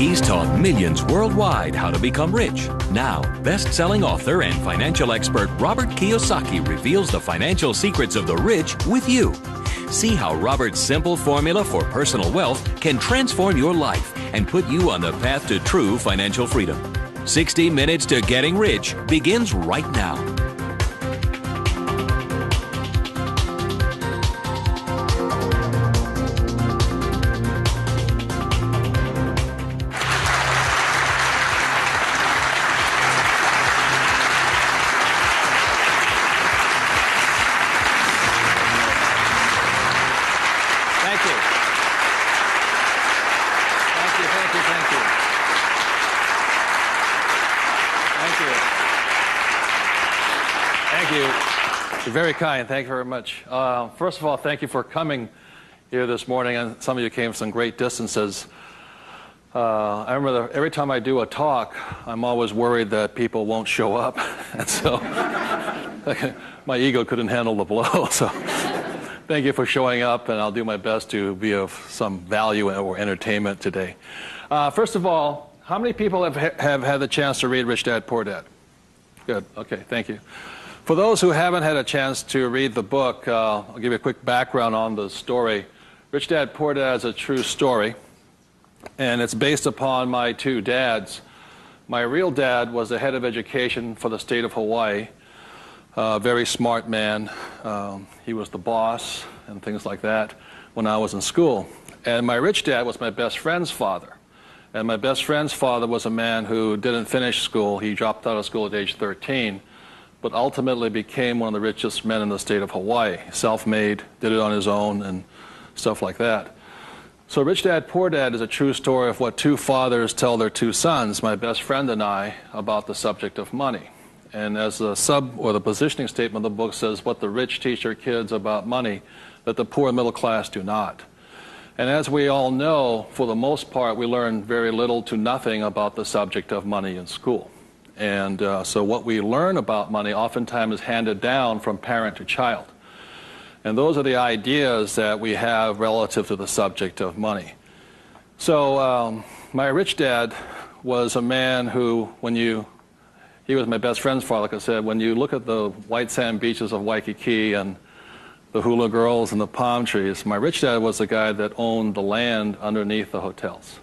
He's taught millions worldwide how to become rich. Now, best-selling author and financial expert Robert Kiyosaki reveals the financial secrets of the rich with you. See how Robert's simple formula for personal wealth can transform your life and put you on the path to true financial freedom. 60 Minutes to Getting Rich begins right now. You're very kind. Thank you very much. First of all, thank you for coming here this morning, and some of you came some great distances. I remember every time I do a talk, I'm always worried that people won't show up, and so my ego couldn't handle the blow. So thank you for showing up, and I'll do my best to be of some value or entertainment today. First of all, how many people have had the chance to read Rich Dad, Poor Dad? Good. Okay, thank you. For those who haven't had a chance to read the book, I'll give you a quick background on the story. Rich Dad, Poor Dad is a true story, and it's based upon my two dads. My real dad was the head of education for the state of Hawaii, a very smart man. He was the boss and things like that when I was in school. And my rich dad was my best friend's father. And my best friend's father was a man who didn't finish school. He dropped out of school at age 13. But ultimately became one of the richest men in the state of Hawaii. Self-made, did it on his own, and stuff like that. So Rich Dad, Poor Dad is a true story of what two fathers tell their two sons, my best friend and I, about the subject of money. And as the the positioning statement of the book says, what the rich teach their kids about money, that the poor and middle class do not. And as we all know, for the most part, we learn very little to nothing about the subject of money in school. And so what we learn about money oftentimes is handed down from parent to child. And those are the ideas that we have relative to the subject of money. So my rich dad was a man who, he was my best friend's father, like I said, when you look at the white sand beaches of Waikiki and the hula girls and the palm trees, my rich dad was the guy that owned the land underneath the hotels.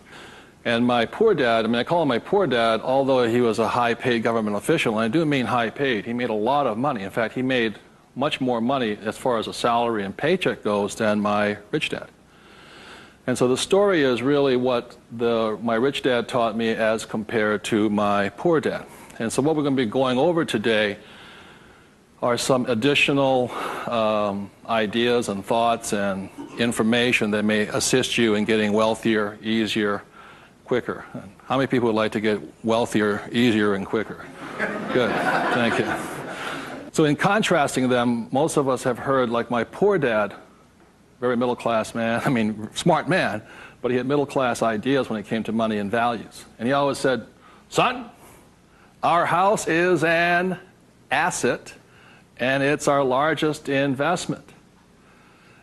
And my poor dad, I call him my poor dad, although he was a high-paid government official, and I do mean high-paid. He made a lot of money. In fact, he made much more money as far as a salary and paycheck goes than my rich dad. And so the story is really what my rich dad taught me as compared to my poor dad. And so what we're going to be going over today are some additional ideas and thoughts and information that may assist you in getting wealthier, easier, quicker. How many people would like to get wealthier, easier, and quicker? Good, thank you. So in contrasting them, most of us have heard, like my poor dad, very middle-class man, smart man, but he had middle-class ideas when it came to money and values. And he always said, son, our house is an asset, and it's our largest investment.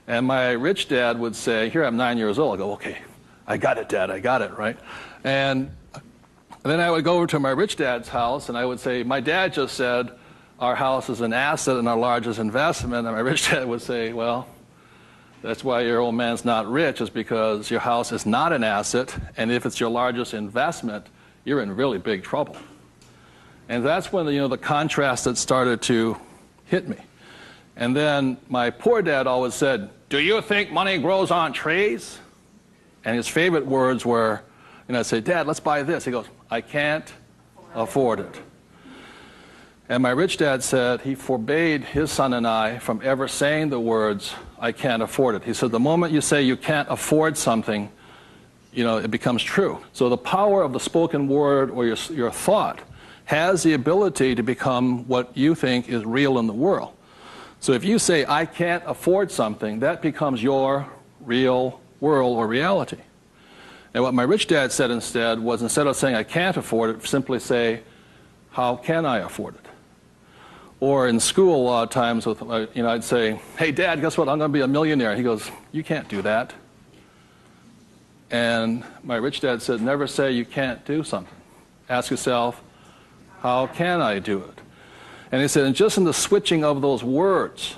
And my rich dad would say, here I'm 9 years old, I go, okay, I got it, Dad, I got it, right? And then I would go over to my rich dad's house, and I would say, my dad just said, our house is an asset and our largest investment. And my rich dad would say, well, that's why your old man's not rich, is because your house is not an asset, and if it's your largest investment, you're in really big trouble. And that's when the contrast that started to hit me. And then my poor dad always said, do you think money grows on trees? And his favorite words were, I'd say, Dad, let's buy this. He goes, I can't afford it. And my rich dad said he forbade his son and I from ever saying the words, I can't afford it. He said, the moment you say you can't afford something, it becomes true. So the power of the spoken word or your thought has the ability to become what you think is real in the world. So if you say, I can't afford something, that becomes your real world or reality. And what my rich dad said instead was, instead of saying I can't afford it, simply say, how can I afford it? Or in school, a lot of times, I'd say, hey, Dad, guess what? I'm going to be a millionaire. He goes, you can't do that. And my rich dad said, never say you can't do something. Ask yourself, how can I do it? And he said, and just in the switching of those words,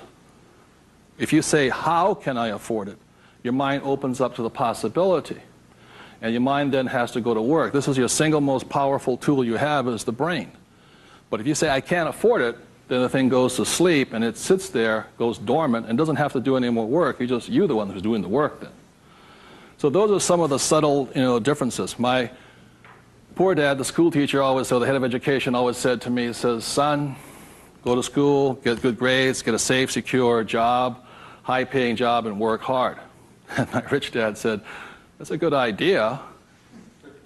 if you say, how can I afford it, your mind opens up to the possibility. And your mind then has to go to work. This is your single most powerful tool you have is the brain. But if you say, I can't afford it, then the thing goes to sleep and it sits there, goes dormant, and doesn't have to do any more work. You're the one who's doing the work then. So those are some of the subtle, differences. My poor dad, the school teacher, the head of education, always said to me, he says, son, go to school, get good grades, get a safe, secure job, high-paying job, and work hard. And my rich dad said, that's a good idea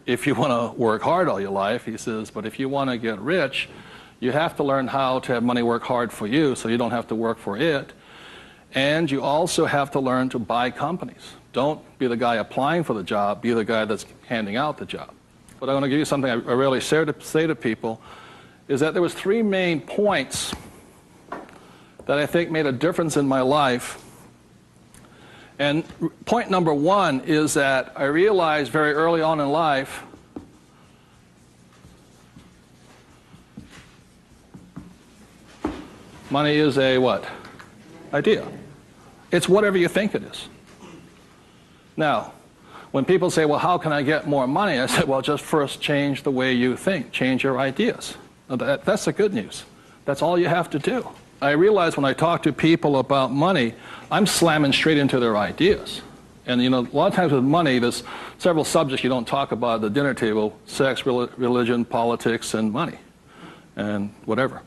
if you want to work hard all your life. He says, but if you want to get rich, you have to learn how to have money work hard for you so you don't have to work for it. And you also have to learn to buy companies. Don't be the guy applying for the job, be the guy that's handing out the job. But I want to give you something I rarely say to people, is that there was 3 main points that I think made a difference in my life. And point number 1 is that I realized very early on in life money is a what? Idea. It's whatever you think it is. Now, when people say, well, how can I get more money? I say, well, just first change the way you think. Change your ideas. That's the good news. That's all you have to do. I realize when I talk to people about money, I'm slamming straight into their ideas. And a lot of times with money, there's several subjects you don't talk about at the dinner table: sex, religion, politics, and money, and whatever.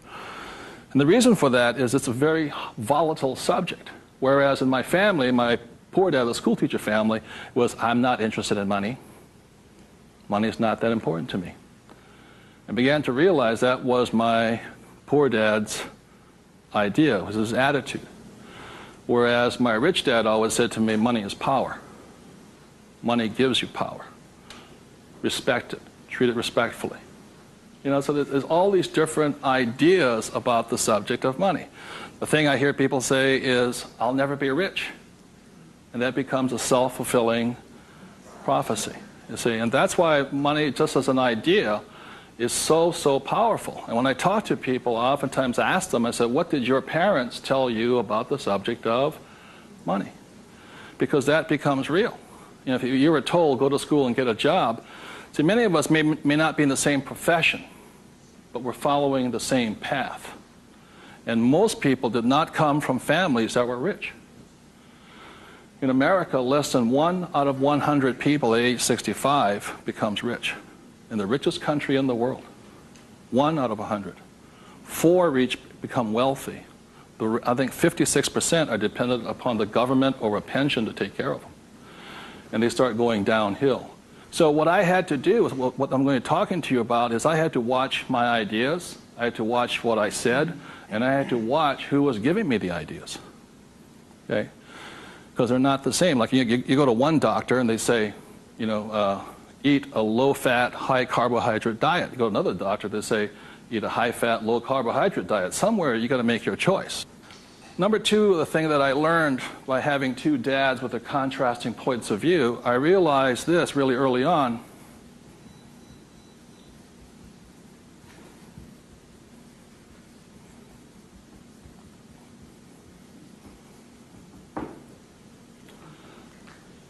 And the reason for that is it's a very volatile subject. Whereas in my family, my poor dad, the school teacher family, was, I'm not interested in money. Money is not that important to me. I began to realize that was my poor dad's idea, was his attitude. Whereas my rich dad always said to me, money is power. Money gives you power. Respect it. Treat it respectfully. So there's all these different ideas about the subject of money. The thing I hear people say is, I'll never be rich. And that becomes a self-fulfilling prophecy, you see. And that's why money, just as an idea, is so, so powerful. And when I talk to people, I oftentimes ask them, I said, what did your parents tell you about the subject of money? Because that becomes real. If you were told, go to school and get a job, see, many of us may not be in the same profession, but we're following the same path. And most people did not come from families that were rich. In America, less than 1 out of 100 people at age 65 becomes rich. In the richest country in the world. 1 out of 100. 4 become wealthy. I think 56% are dependent upon the government or a pension to take care of them. And they start going downhill. So what I had to do, what I'm going to be talking to you about, is I had to watch my ideas, I had to watch what I said, and I had to watch who was giving me the ideas. Okay? Because they're not the same. Like you go to one doctor and they say, eat a low-fat, high-carbohydrate diet. You go to another doctor, they say, eat a high-fat, low-carbohydrate diet. Somewhere you got to make your choice. Number 2, the thing that I learned by having 2 dads with their contrasting points of view, I realized this really early on.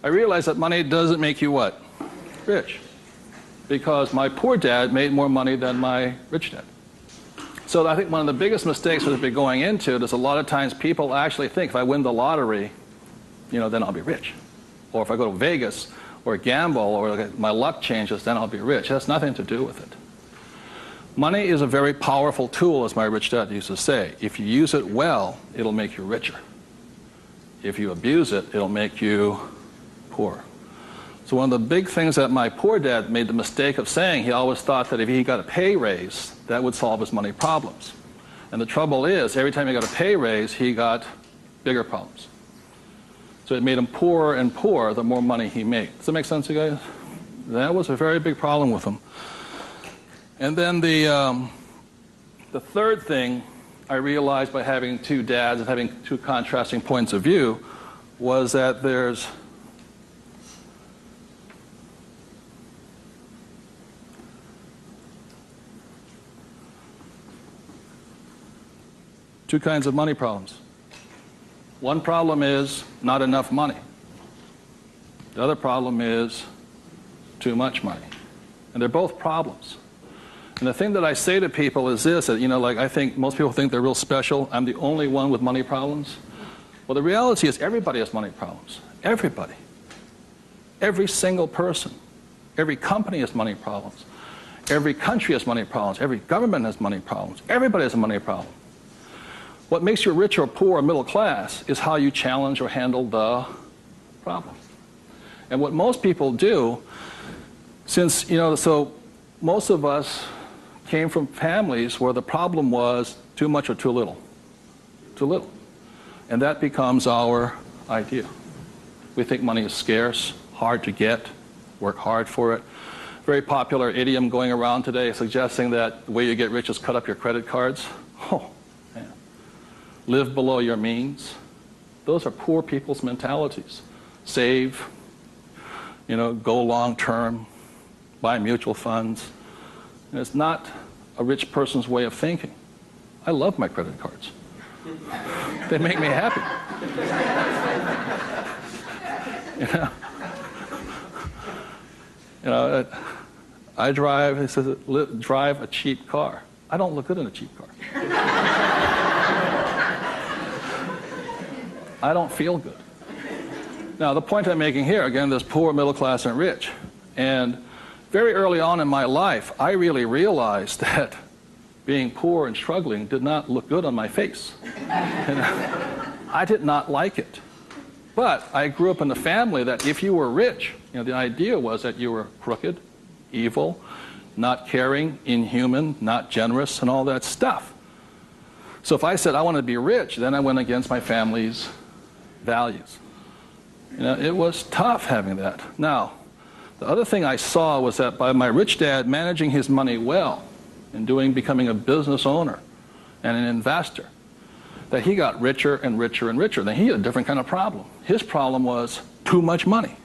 I realized that money doesn't make you what? Rich. Because my poor dad made more money than my rich dad. So I think one of the biggest mistakes we've been going into is a lot of times people actually think if I win the lottery, then I'll be rich. Or if I go to Vegas or gamble or my luck changes, then I'll be rich. It has nothing to do with it. Money is a very powerful tool, as my rich dad used to say. If you use it well, it'll make you richer. If you abuse it, it'll make you poor. So one of the big things that my poor dad made the mistake of saying, he always thought that if he got a pay raise, that would solve his money problems. And the trouble is, every time he got a pay raise, he got bigger problems. So it made him poorer and poorer the more money he made. Does that make sense, you guys? That was a very big problem with him. And then the third thing I realized by having 2 dads and having 2 contrasting points of view was that there's Two kinds of money problems. One problem is not enough money. The other problem is too much money. And they're both problems. And the thing that I say to people is this, that, like I think most people think they're real special. I'm the only one with money problems. Well, the reality is everybody has money problems. Everybody. Every single person. Every company has money problems. Every country has money problems. Every government has money problems. Everybody has a money problem. What makes you rich or poor or middle class is how you challenge or handle the problem. And what most people do, since, so most of us came from families where the problem was too much or too little. Too little. And that becomes our idea. We think money is scarce, hard to get, work hard for it. Very popular idiom going around today suggesting that the way you get rich is cut up your credit cards. Oh, man. Live below your means. Those are poor people's mentalities. Save, go long term, buy mutual funds. And it's not a rich person's way of thinking. I love my credit cards. They make me happy. I drive, it says, drive a cheap car. I don't look good in a cheap car. I don't feel good. Now, the point I'm making here, again, there's poor, middle class, and rich. And very early on in my life, I really realized that being poor and struggling did not look good on my face. I did not like it. But I grew up in a family that if you were rich, the idea was that you were crooked, evil, not caring, inhuman, not generous, and all that stuff. So if I said I want to be rich, then I went against my family's values. It was tough having that. Now, the other thing I saw was that by my rich dad managing his money well and becoming a business owner and an investor, that he got richer and richer and richer. Then he had a different kind of problem. His problem was too much money.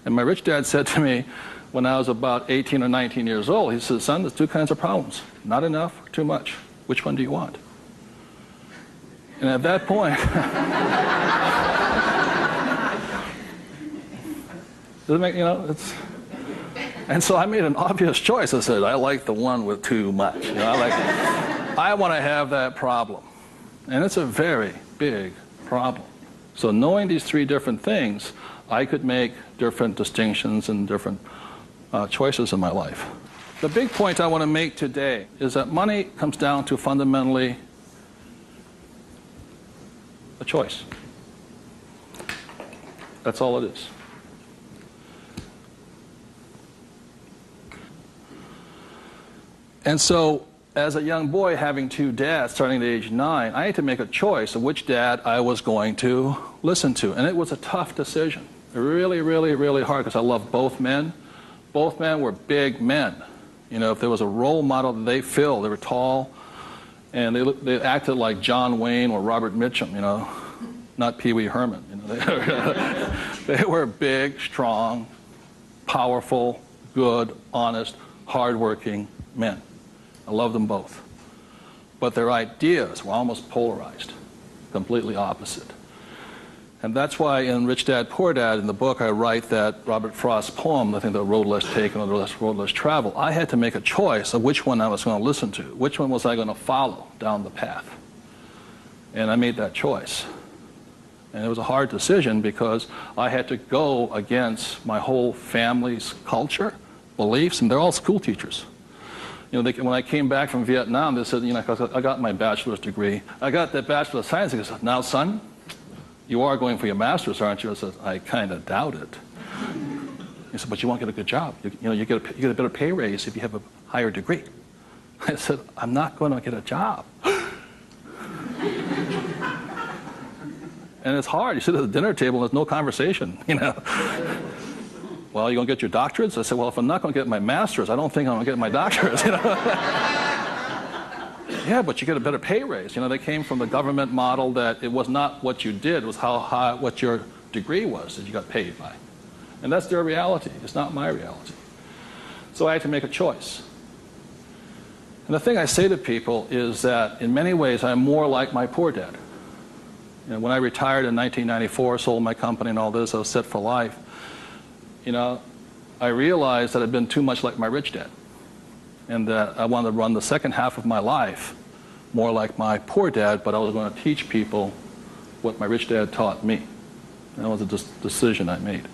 And my rich dad said to me when I was about 18 or 19 years old, he said, son, there's two kinds of problems. Not enough or too much. Which one do you want? And at that point, does it make, and so I made an obvious choice. I said, I like the one with too much. I want to have that problem. And it's a very big problem. So knowing these three different things, I could make different distinctions and different choices in my life. The big point I want to make today is that money comes down to fundamentally a choice. That's all it is. And so, as a young boy having two dads starting at age 9, I had to make a choice of which dad I was going to listen to. And it was a tough decision. Really, really, really hard because I loved both men. Both men were big men. If there was a role model that they filled, they were tall, and they acted like John Wayne or Robert Mitchum, not Pee Wee Herman. They were big, strong, powerful, good, honest, hardworking men. I love them both. But their ideas were almost polarized, completely opposite. And that's why in Rich Dad, Poor Dad, in the book, I write that Robert Frost's poem, I think The Road Less Taken or The Road Less Traveled, I had to make a choice of which one I was going to listen to. Which one was I going to follow down the path? And I made that choice. And it was a hard decision because I had to go against my whole family's culture, beliefs, and they're all school teachers. When I came back from Vietnam, they said, I got my bachelor's degree. I got that Bachelor of Science. They said, now, son, you are going for your master's, aren't you? I said, I kind of doubt it. He said, but you won't get a good job. You get a better pay raise if you have a higher degree. I said, I'm not going to get a job. And it's hard. You sit at the dinner table and there's no conversation, Well, you going to get your doctorates? I said, well, if I'm not going to get my master's, I don't think I'm going to get my doctorates. Yeah, but you get a better pay raise. They came from the government model that it was not what you did, it was what your degree was that you got paid by. And that's their reality. It's not my reality. So I had to make a choice. And the thing I say to people is that in many ways I'm more like my poor dad. You know, when I retired in 1994, sold my company and all this, I was set for life. You know, I realized that I'd been too much like my rich dad, and that I wanted to run the second half of my life more like my poor dad, but I was going to teach people what my rich dad taught me. That was a decision I made.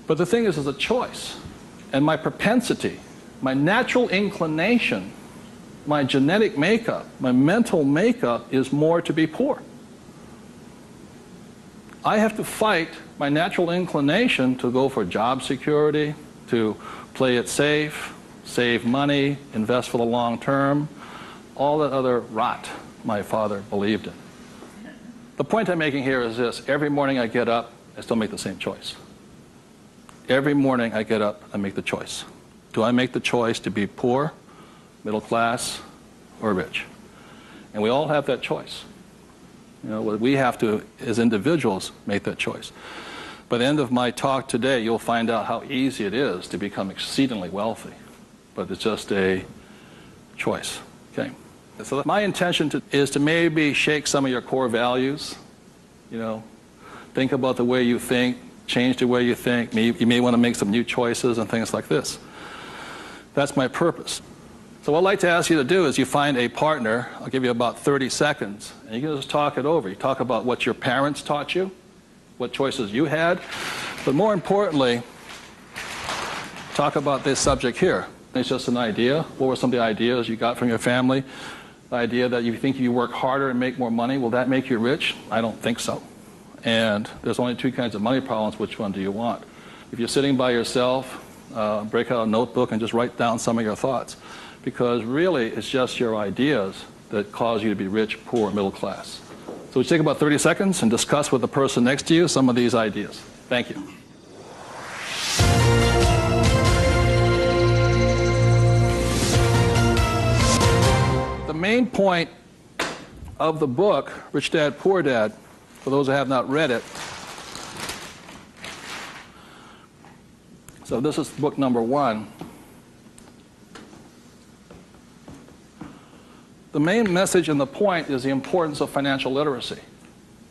But the thing is, it's a choice. And my propensity, my natural inclination, my genetic makeup, my mental makeup is more to be poor. I have to fight my natural inclination to go for job security, to play it safe, save money, invest for the long term, all that other rot my father believed in. The point I'm making here is this: every morning I get up, I still make the same choice. Every morning I get up, I make the choice. Do I make the choice to be poor, middle class, or rich? And we all have that choice. You know, we have to, as individuals, make that choice. By the end of my talk today, you'll find out how easy it is to become exceedingly wealthy. But it's just a choice. Okay? So my intention is to maybe shake some of your core values. You know, think about the way you think, change the way you think. You may want to make some new choices and things like this. That's my purpose. So what I'd like to ask you to do is you find a partner. I'll give you about 30 seconds, and you can just talk it over. You talk about what your parents taught you, what choices you had, but more importantly, talk about this subject here. It's just an idea. What were some of the ideas you got from your family? The idea that you think you work harder and make more money, will that make you rich? I don't think so. And there's only two kinds of money problems. Which one do you want? If you're sitting by yourself, break out a notebook and just write down some of your thoughts. Because really, it's just your ideas that cause you to be rich, poor, middle class. So we take about 30 seconds and discuss with the person next to you some of these ideas. Thank you. The main point of the book, Rich Dad, Poor Dad, for those who have not read it, so this is book number 1. The main message and the point is the importance of financial literacy.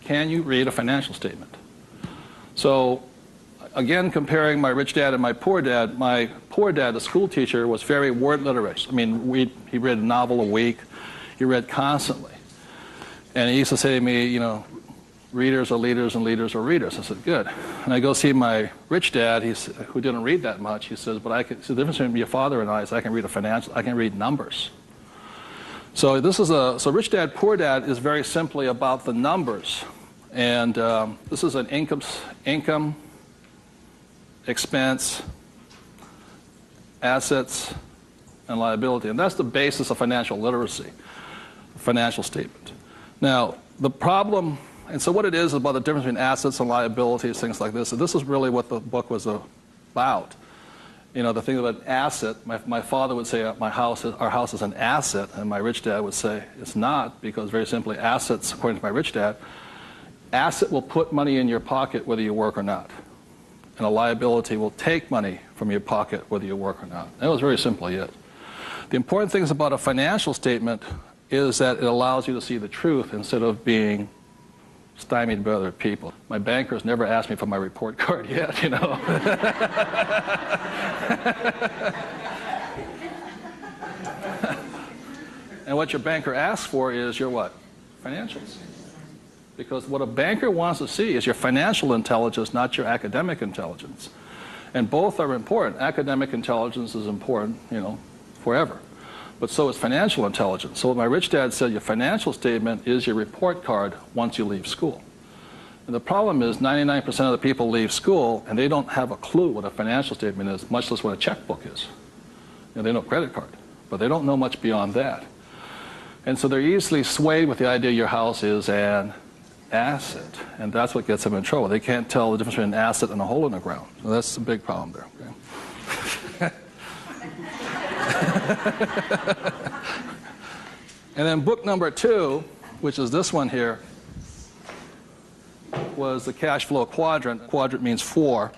Can you read a financial statement? So, again, comparing my rich dad and my poor dad, the school teacher, was very word literate. I mean, he read a novel a week. He read constantly. And he used to say to me, you know, readers are leaders and leaders are readers. I said, good. And I go see my rich dad, who didn't read that much. He says, but the difference between your father and I is I can read numbers. So so Rich Dad, Poor Dad is very simply about the numbers. And this is an income, expense, assets, and liability. And that's the basis of financial literacy, financial statement. Now, the problem, and so what it is about the difference between assets and liabilities, things like this, and this is really what the book was about. You know, the thing about asset, my father would say our house is an asset, and my rich dad would say it's not, because very simply assets, according to my rich dad, asset will put money in your pocket whether you work or not. And a liability will take money from your pocket whether you work or not. That was very simply it. The important things about a financial statement is that it allows you to see the truth instead of being stymied by other people. My bankers never asked me for my report card yet, you know. And what your banker asks for is your what? Financials. Because what a banker wants to see is your financial intelligence, not your academic intelligence. And both are important. Academic intelligence is important, you know, forever. But so is financial intelligence. So what my rich dad said, your financial statement is your report card once you leave school. And the problem is 99% of the people leave school and they don't have a clue what a financial statement is, much less what a checkbook is. You know, they know credit card, but they don't know much beyond that. And so they're easily swayed with the idea your house is an asset, and that's what gets them in trouble. They can't tell the difference between an asset and a hole in the ground. So that's a big problem there. Okay? And then book number 2, which is this one here, was the cash flow quadrant. Quadrant means 4.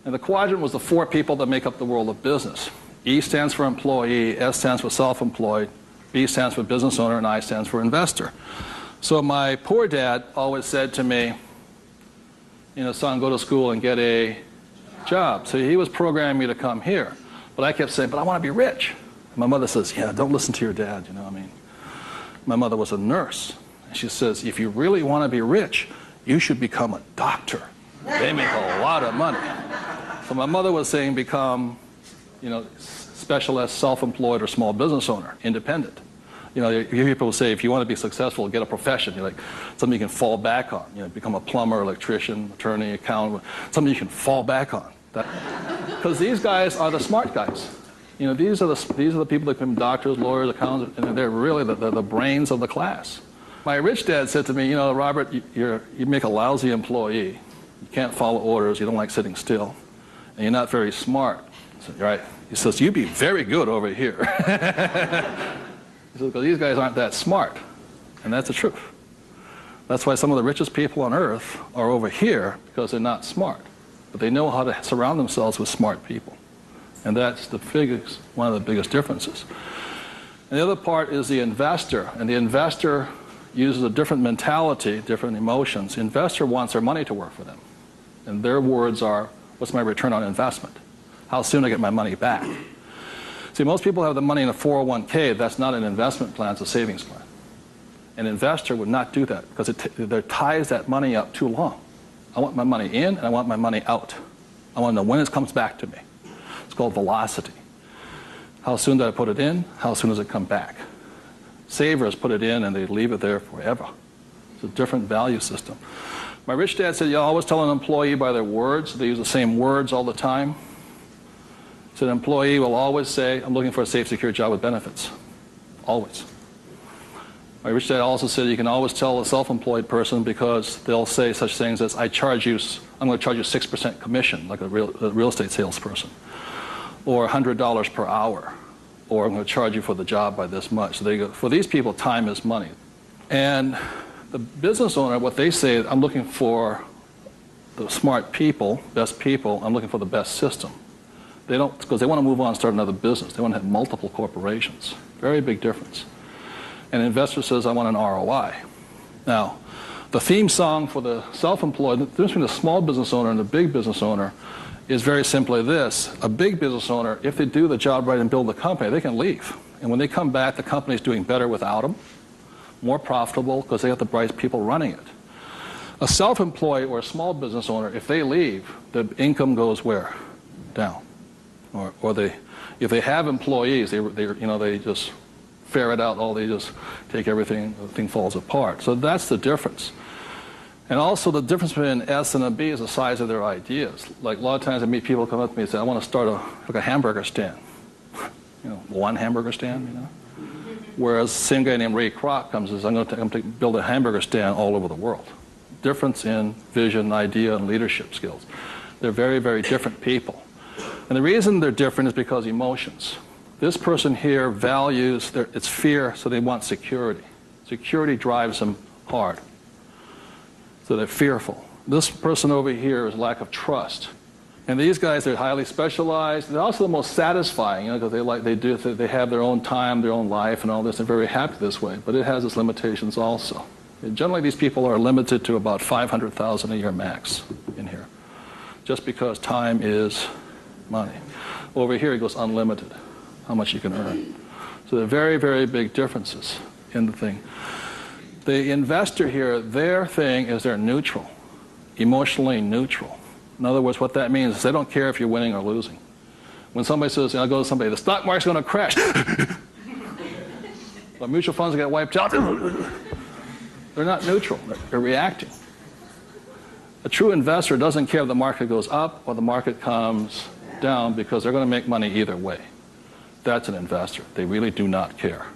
And the quadrant was the 4 people that make up the world of business. E stands for employee, S stands for self-employed, B stands for business owner, and I stands for investor. So my poor dad always said to me, son, go to school and get a job. So he was programming me to come here. But I kept saying, but I want to be rich. And my mother says, yeah, don't listen to your dad, My mother was a nurse. And she says, if you really want to be rich, you should become a doctor. They make a lot of money. So my mother was saying become, specialist, self-employed, or small business owner, independent. You hear people say, if you want to be successful, get a profession. Something you can fall back on. Become a plumber, electrician, attorney, accountant, something you can fall back on. Because these guys are the smart guys. These are the people that become doctors, lawyers, accountants, and they're really the brains of the class. My rich dad said to me, Robert, you make a lousy employee. You can't follow orders. You don't like sitting still. And you're not very smart. I said, right. He says, you'd be very good over here. He says, because these guys aren't that smart. And that's the truth. That's why some of the richest people on earth are over here, because they're not smart. But they know how to surround themselves with smart people. And that's one of the biggest differences. And the other part is the investor. And the investor uses a different mentality, different emotions. The investor wants their money to work for them. And their words are, what's my return on investment? How soon do I get my money back? See, most people have the money in a 401k. That's not an investment plan, it's a savings plan. An investor would not do that because it ties that money up too long. I want my money in and I want my money out. I want to know when it comes back to me. It's called velocity. How soon do I put it in? How soon does it come back? Savers put it in and they leave it there forever. It's a different value system. My rich dad said, you always tell an employee by their words. They use the same words all the time. So an employee will always say, I'm looking for a safe, secure job with benefits. Always. My rich dad also said you can always tell a self-employed person because they'll say such things as, I'm going to charge you 6% commission, like a real estate salesperson, or $100 per hour, or I'm going to charge you for the job by this much. So they go, for these people, time is money. And the business owner, what they say, I'm looking for the smart people, best people, I'm looking for the best system. They don't, because they want to move on and start another business. They want to have multiple corporations. Very big difference. And an investor says, I want an ROI. Now, the theme song for the self-employed, the difference between the small business owner and the big business owner is very simply this. A big business owner, if they do the job right and build the company, they can leave. And when they come back, the company's doing better without them, more profitable because they have the bright people running it. A self-employed or a small business owner, if they leave, the income goes where? Down. Or if they have employees, they just ferret out they just take everything, the thing falls apart. So that's the difference. And also the difference between an S and a B is the size of their ideas. Like a lot of times I meet people come up to me and say, I want to start a hamburger stand. One hamburger stand, Whereas the same guy named Ray Kroc comes and says, I'm going to build a hamburger stand all over the world. Difference in vision, idea, and leadership skills. They're very, very different people. And the reason they're different is because emotions. This person here values, it's fear, so they want security. Security drives them hard. So they're fearful. This person over here is lack of trust. And these guys, they're highly specialized. They're also the most satisfying, because they have their own time, their own life, and all this. They're very happy this way, but it has its limitations also. And generally, these people are limited to about $500,000 a year max in here, just because time is money. Over here, it goes unlimited, how much you can earn. So there are very, very big differences in the thing. The investor here, their thing is they're neutral, emotionally neutral. In other words, what that means is they don't care if you're winning or losing. When somebody says, I go to somebody, the stock market's going to crash. The mutual funds get wiped out. They're not neutral. They're reacting. A true investor doesn't care if the market goes up or the market comes down because they're going to make money either way. That's an investor. They really do not care.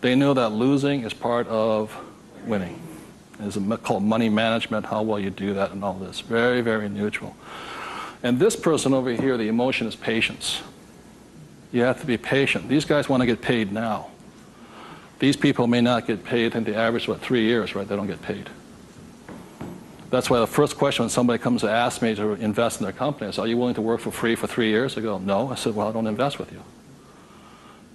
They know that losing is part of winning. It's called money management, how well you do that and all this. Very, very neutral. And this person over here, the emotion is patience. You have to be patient. These guys want to get paid now. These people may not get paid, I think the average is 3 years, right? They don't get paid. That's why the first question when somebody comes to ask me to invest in their company is, are you willing to work for free for 3 years? I go, no. I said, well, I don't invest with you.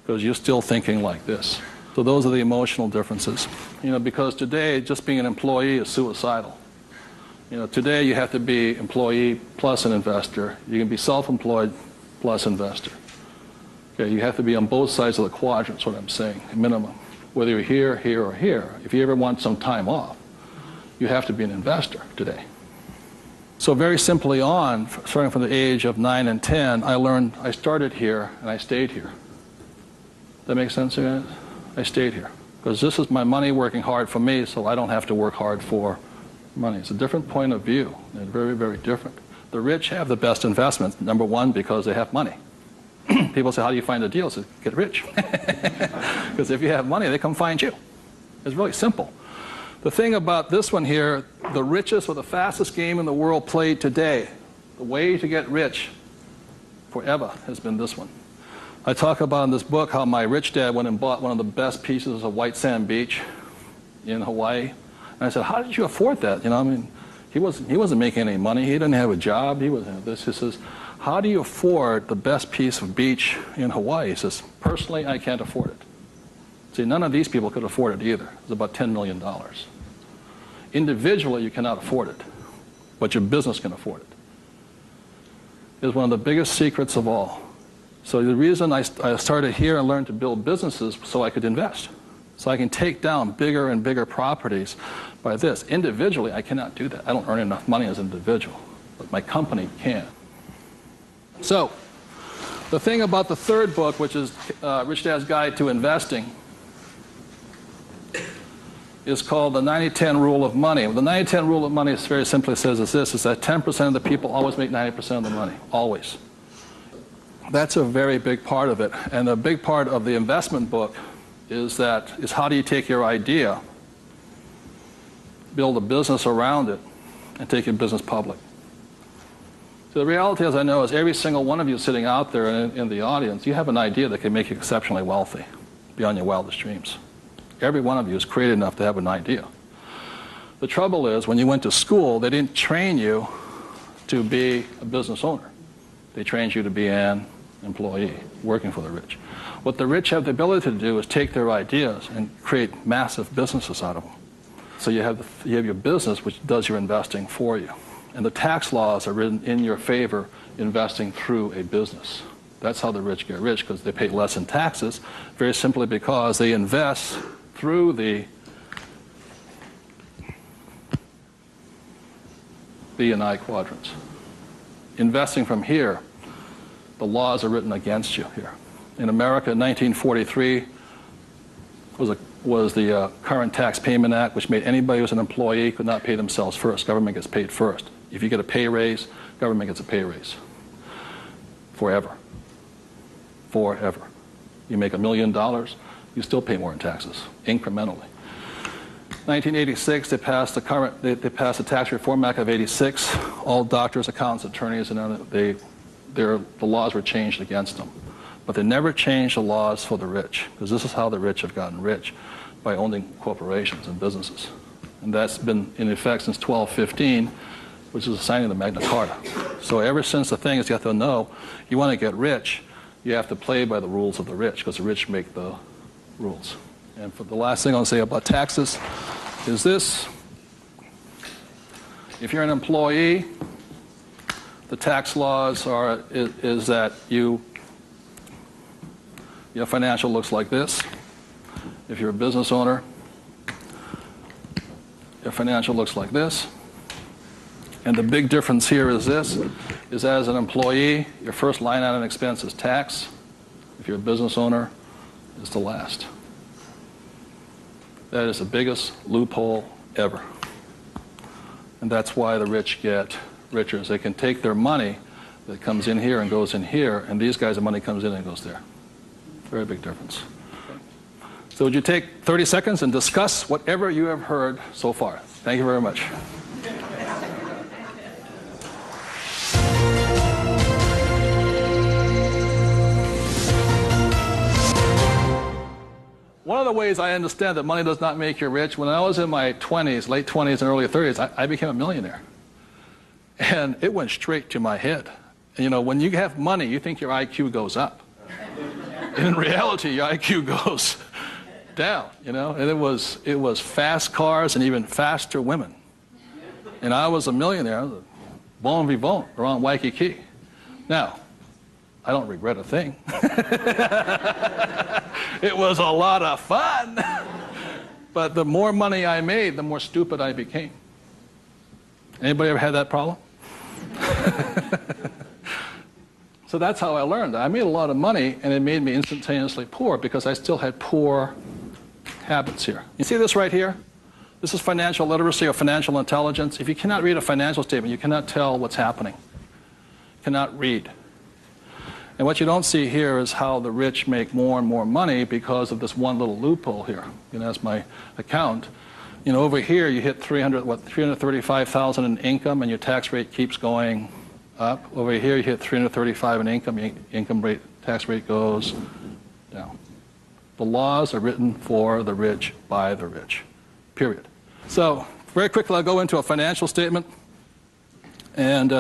Because you're still thinking like this. So those are the emotional differences. Because today, just being an employee is suicidal. Today you have to be employee plus an investor. You can be self-employed plus investor. Okay, you have to be on both sides of the quadrant, is what I'm saying, minimum. Whether you're here, here, or here. If you ever want some time off, you have to be an investor today. So very simply on, starting from the age of 9 and 10, I started here and I stayed here. That makes sense, you guys? I stayed here. Because this is my money working hard for me, so I don't have to work hard for money. It's a different point of view. They're very, very different. The rich have the best investments, number one, because they have money. People say, how do you find a deal? I say, get rich. Because if you have money, they come find you. It's really simple. The thing about this one here, the richest or the fastest game in the world played today, the way to get rich forever has been this one. I talk about in this book how my rich dad went and bought one of the best pieces of white sand beach in Hawaii. And I said, how did you afford that? He wasn't making any money. He didn't have a job. He wasn't this. He says, how do you afford the best piece of beach in Hawaii? He says, personally, I can't afford it. See, none of these people could afford it either. It's about $10 million. Individually, you cannot afford it, but your business can afford it. It's one of the biggest secrets of all. So the reason I started here and learned to build businesses so I could invest. So I can take down bigger and bigger properties by this. Individually, I cannot do that. I don't earn enough money as an individual, but my company can. So the thing about the third book, which is Rich Dad's Guide to Investing, is called the 90-10 Rule of Money. The 90-10 Rule of Money very simply says is this, is that 10% of the people always make 90% of the money, always. That's a very big part of it. And a big part of the investment book is how do you take your idea, build a business around it, and take your business public. So the reality, as I know, is every single one of you sitting out there in the audience, you have an idea that can make you exceptionally wealthy beyond your wildest dreams. Every one of you is creative enough to have an idea. The trouble is, when you went to school, they didn't train you to be a business owner. They trained you to be an employee, working for the rich. What the rich have the ability to do is take their ideas and create massive businesses out of them. So you have your business, which does your investing for you. And the tax laws are written in your favor, investing through a business. That's how the rich get rich, because they pay less in taxes, very simply because they invest through the B and I quadrants. Investing from here, the laws are written against you here. In America, 1943 was the Current Tax Payment Act, which made anybody who was an employee could not pay themselves first. Government gets paid first. If you get a pay raise, government gets a pay raise. Forever. Forever. You make $1 million, you still pay more in taxes, incrementally. 1986, they passed the Tax Reform Act of '86. All doctors, accountants, attorneys, and the laws were changed against them. But they never changed the laws for the rich, because this is how the rich have gotten rich, by owning corporations and businesses. And that's been in effect since 1215, which is the signing of the Magna Carta. So ever since the thing is, you have to know, you want to get rich, you have to play by the rules of the rich, because the rich make the rules. And for the last thing I'll say about taxes is this. If you're an employee, the tax laws is that your financial looks like this. If you're a business owner, your financial looks like this. And the big difference here is this, is as an employee, your first line item expense is tax. If you're a business owner, it's the last. That is the biggest loophole ever. And that's why the rich get richer. Is they can take their money that comes in here and goes in here, and these guys' money comes in and goes there. Very big difference. So would you take 30 seconds and discuss whatever you have heard so far? Thank you very much. One of the ways I understand that money does not make you rich, when I was in my 20s, late 20s and early 30s, I became a millionaire. And it went straight to my head. And you know, when you have money, you think your IQ goes up. And in reality, your IQ goes down, you know. And it was fast cars and even faster women. And I was a millionaire, bon vivant, around Waikiki. Now, I don't regret a thing. It was a lot of fun. But the more money I made, the more stupid I became. Anybody ever had that problem? So that's how I learned. I made a lot of money, and it made me instantaneously poor because I still had poor habits here. You see this right here? This is financial literacy or financial intelligence. If you cannot read a financial statement, you cannot tell what's happening. You cannot read. And what you don't see here is how the rich make more and more money because of this one little loophole here. You know, that's my account. You know, over here you hit 335,000 in income, and your tax rate keeps going up. Over here you hit 335 in income, your income rate, tax rate goes down. The laws are written for the rich by the rich, period. So very quickly I'll go into a financial statement, and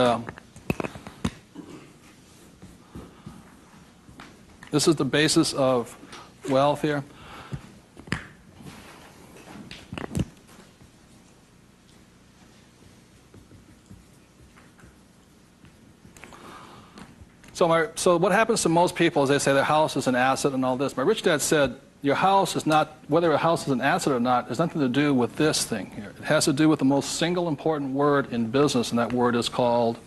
this is the basis of wealth here. So what happens to most people is they say their house is an asset and all this. My rich dad said, your house is not, whether a house is an asset or not, has nothing to do with this thing here. It has to do with the most single important word in business, and that word is called,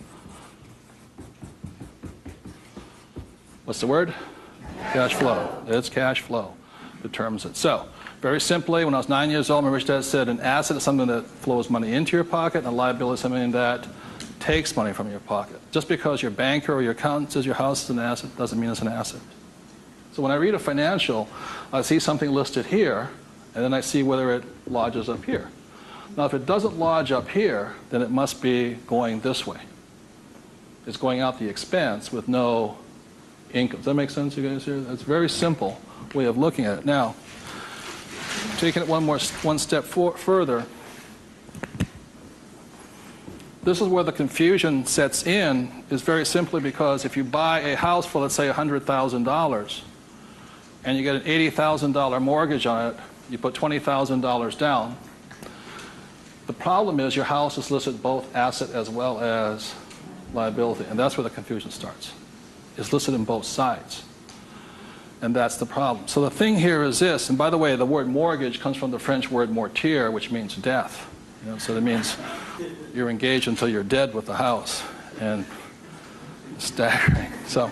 what's the word? Cash flow. It's cash flow determines it. So, very simply, when I was 9 years old, my rich dad said an asset is something that flows money into your pocket, and a liability is something that takes money from your pocket. Just because your banker or your accountant says your house is an asset doesn't mean it's an asset. So when I read a financial, I see something listed here, and then I see whether it lodges up here. Now, if it doesn't lodge up here, then it must be going this way. It's going out the expense with no income. Does that make sense, you guys here? That's a very simple way of looking at it. Now, taking it one step further, this is where the confusion sets in, is very simply because if you buy a house for, let's say, $100,000, and you get an $80,000 mortgage on it, you put $20,000 down, the problem is your house is listed both asset as well as liability, and that's where the confusion starts. It's listed in both sides, and that's the problem. So the thing here is this, and by the way, the word mortgage comes from the French word mortir, which means death. You know, so that means you're engaged until you're dead with the house, and staggering. So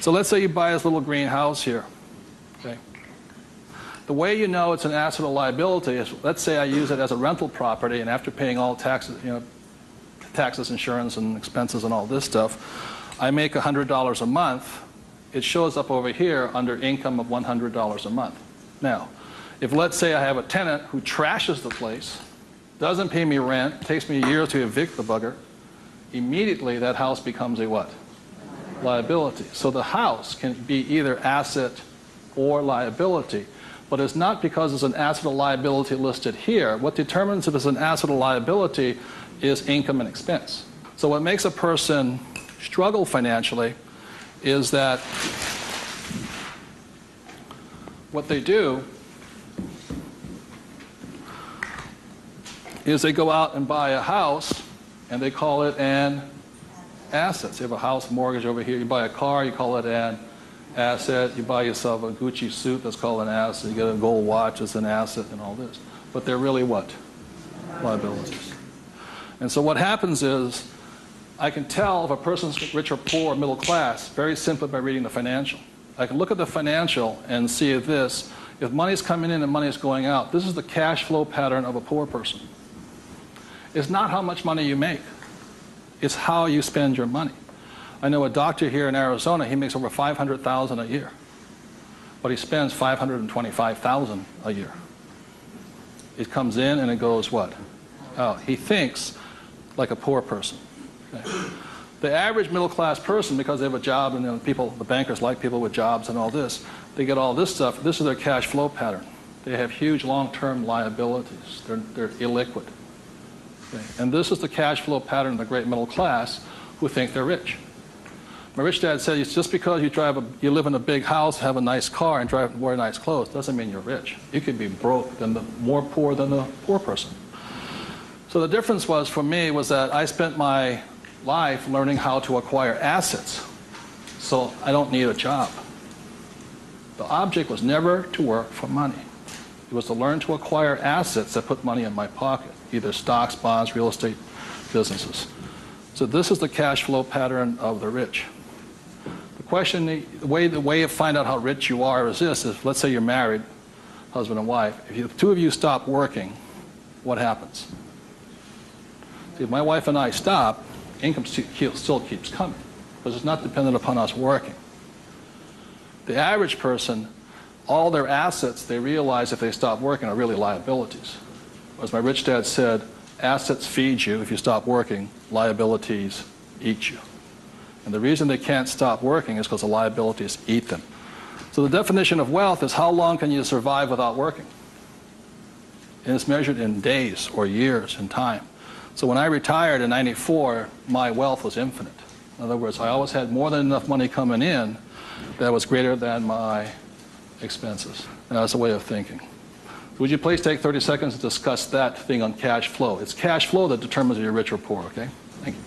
let's say you buy this little green house here. Okay. The way you know it's an asset or liability is, let's say I use it as a rental property, and after paying all taxes, you know, taxes, insurance, and expenses, and all this stuff, I make $100 a month. It shows up over here under income of $100 a month. Now, if let's say I have a tenant who trashes the place, doesn't pay me rent, takes me a year to evict the bugger, immediately that house becomes a what? Liability. So the house can be either asset or liability, but it's not because it's an asset or liability listed here. What determines if it's an asset or liability is income and expense. So what makes a person struggle financially is that what they do is they go out and buy a house, and they call it an asset. So you have a house mortgage over here. You buy a car, you call it an asset. You buy yourself a Gucci suit, that's called an asset. You get a gold watch, it's an asset, and all this. But they're really what? Liabilities. And so what happens is, I can tell if a person's rich or poor or middle class very simply by reading the financial. I can look at the financial and see this. If money's coming in and money's going out, this is the cash flow pattern of a poor person. It's not how much money you make. It's how you spend your money. I know a doctor here in Arizona, he makes over $500,000 a year. But he spends $525,000 a year. It comes in and it goes what? Out. He thinks like a poor person. Okay. The average middle class person, because they have a job and the bankers like people with jobs and all this, they get all this stuff. This is their cash flow pattern. They have huge long-term liabilities. They're illiquid. Okay? And this is the cash flow pattern of the great middle class who think they're rich. My rich dad said, it's just because you live in a big house, have a nice car, and wear nice clothes, doesn't mean you're rich. You could be broke, more poor than the poor person. So the difference was, for me, was that I spent my life learning how to acquire assets. So I don't need a job. The object was never to work for money. It was to learn to acquire assets that put money in my pocket, either stocks, bonds, real estate, businesses. So this is the cash flow pattern of the rich. The way to find out how rich you are is this: is let's say you're married, husband and wife. If the two of you stop working, what happens? See, if my wife and I stop, income still keeps coming, because it's not dependent upon us working. The average person, all their assets, they realize if they stop working, are really liabilities. As my rich dad said, assets feed you if you stop working, liabilities eat you. And the reason they can't stop working is because the liabilities eat them. So the definition of wealth is how long can you survive without working? And it's measured in days or years in time. So when I retired in '94, my wealth was infinite. In other words, I always had more than enough money coming in that was greater than my expenses. And that's a way of thinking. Would you please take 30 seconds to discuss that thing on cash flow? It's cash flow that determines if you're rich or poor, okay? Thank you.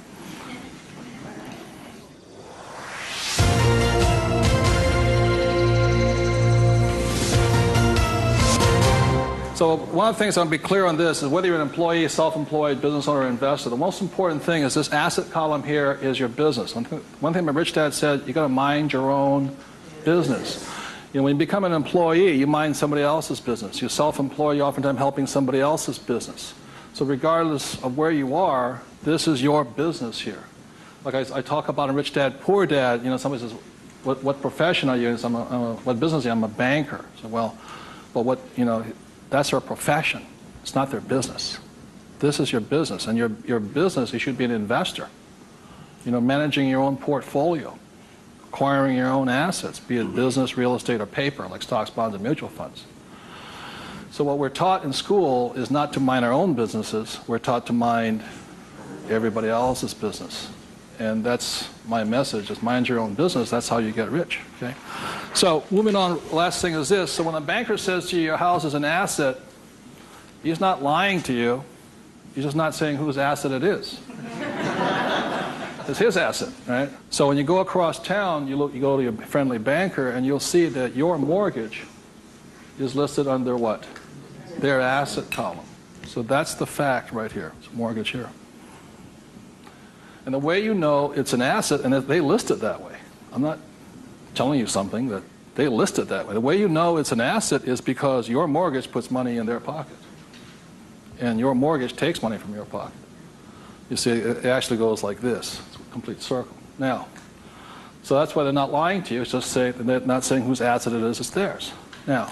So one of the things I want to be clear on this is whether you're an employee, self-employed, business owner, or investor, the most important thing is this asset column here is your business. One thing my rich dad said, you got to mind your own business. You know, when you become an employee, you mind somebody else's business. You're self-employed, you're oftentimes helping somebody else's business. So regardless of where you are, this is your business here. Like I talk about a rich dad, poor dad, you know, somebody says, what profession are you in? What business are you? I'm a banker. So, well, but what, you know, that's their profession. It's not their business. This is your business. And your business, you should be an investor. You know, managing your own portfolio, acquiring your own assets, be it business, real estate, or paper, like stocks, bonds, and mutual funds. So what we're taught in school is not to mind our own businesses. We're taught to mind everybody else's business. And that's my message, is mind your own business. That's how you get rich, okay? So moving on, last thing is this. So when a banker says to you, your house is an asset, he's not lying to you. He's just not saying whose asset it is. It's his asset, right? So when you go across town, you go to your friendly banker, and you'll see that your mortgage is listed under what? Their asset column. So that's the fact right here. It's mortgage here. And the way you know it's an asset, and they list it that way. I'm not telling you something, that they list it that way. The way you know it's an asset is because your mortgage puts money in their pocket. And your mortgage takes money from your pocket. You see, it actually goes like this. It's a complete circle. Now, so that's why they're not lying to you. It's just saying, they're not saying whose asset it is, it's theirs. Now,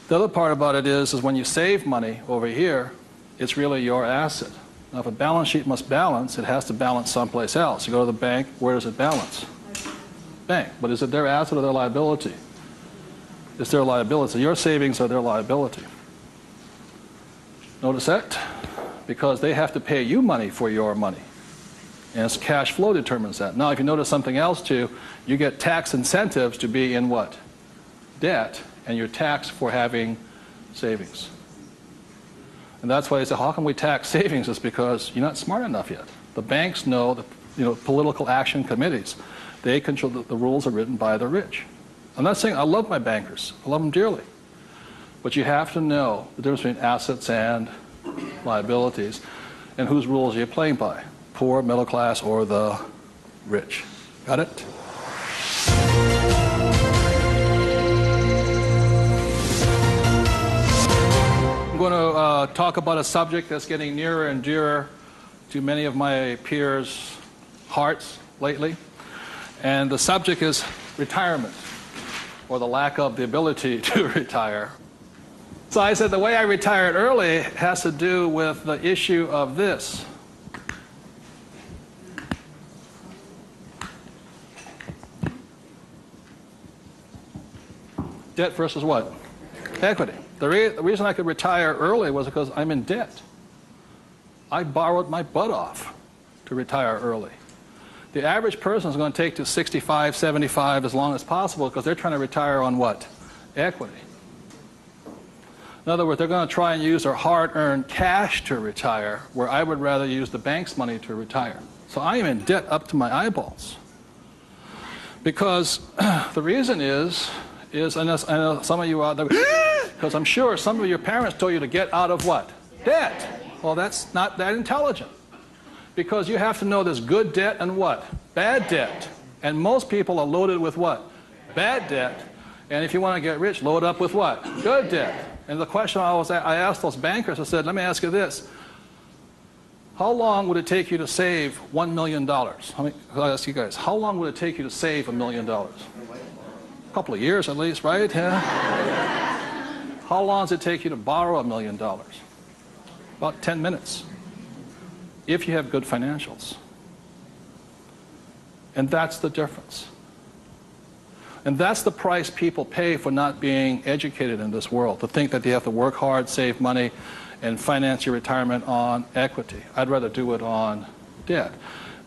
the other part about it is when you save money over here, it's really your asset. Now, if a balance sheet must balance, it has to balance someplace else. You go to the bank, where does it balance? Bank. But is it their asset or their liability? It's their liability. Your savings are their liability. Notice that? Because they have to pay you money for your money. And it's cash flow determines that. Now, if you notice something else too, you get tax incentives to be in what? Debt, and you're taxed for having savings. And that's why they say, how can we tax savings? It's because you're not smart enough yet. The banks know, political action committees, they control, the rules are written by the rich. I'm not saying I love my bankers. I love them dearly. But you have to know the difference between assets and liabilities, and whose rules are you playing by? Poor, middle class, or the rich? Got it? I'm going to talk about a subject that's getting nearer and dearer to many of my peers' hearts lately. And the subject is retirement, or the lack of the ability to retire. So I said the way I retired early has to do with the issue of this. Debt versus what? Equity. The reason I could retire early was because I'm in debt. I borrowed my butt off to retire early. The average person is going to take to 65, 75 as long as possible because they're trying to retire on what? Equity. In other words, they're going to try and use their hard-earned cash to retire, where I would rather use the bank's money to retire. So I am in debt up to my eyeballs. Because the reason is I know some of you out there, because I'm sure some of your parents told you to get out of what? Debt. Well, that's not that intelligent. Because you have to know there's good debt and what? Bad debt. And most people are loaded with what? Bad debt. And if you want to get rich, load up with what? Good debt. And the question I asked those bankers, I said, let me ask you this. How long would it take you to save $1 million? I'll ask you guys, how long would it take you to save $1 million? A couple of years at least, right? Yeah. How long does it take you to borrow $1 million? About 10 minutes. If you have good financials. And that's the difference. And that's the price people pay for not being educated in this world, to think that they have to work hard, save money, and finance your retirement on equity. I'd rather do it on debt.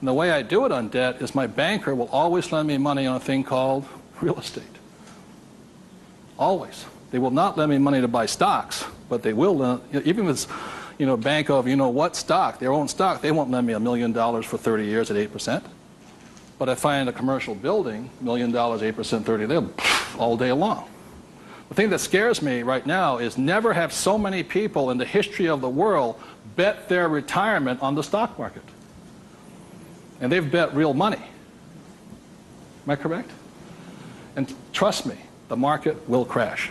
And the way I do it on debt is my banker will always lend me money on a thing called real estate. Always. They will not lend me money to buy stocks, but they will lend, even if it's bank of what stock, their own stock, they won't lend me $1 million for 30 years at 8%. But I find a commercial building, $1 million, 8%, 30, they'll all day long. The thing that scares me right now is never have so many people in the history of the world bet their retirement on the stock market. And they've bet real money. Am I correct? And trust me, the market will crash.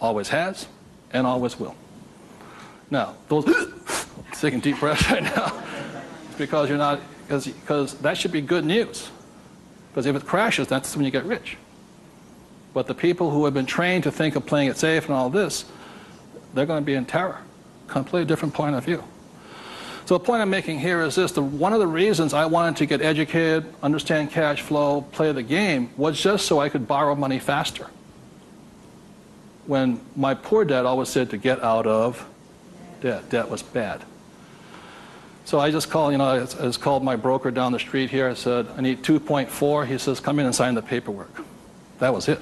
Always has and always will. Now, those taking deep breaths right now, it's because you're not, because that should be good news. Because if it crashes, that's when you get rich. But the people who have been trained to think of playing it safe and all this, they're going to be in terror. Completely different point of view. So the point I'm making here is this. One of the reasons I wanted to get educated, understand cash flow, play the game, was just so I could borrow money faster. When my poor dad always said to get out of debt. Debt was bad. So I just called, I just called my broker down the street here. I said, I need 2.4. He says, come in and sign the paperwork. That was it.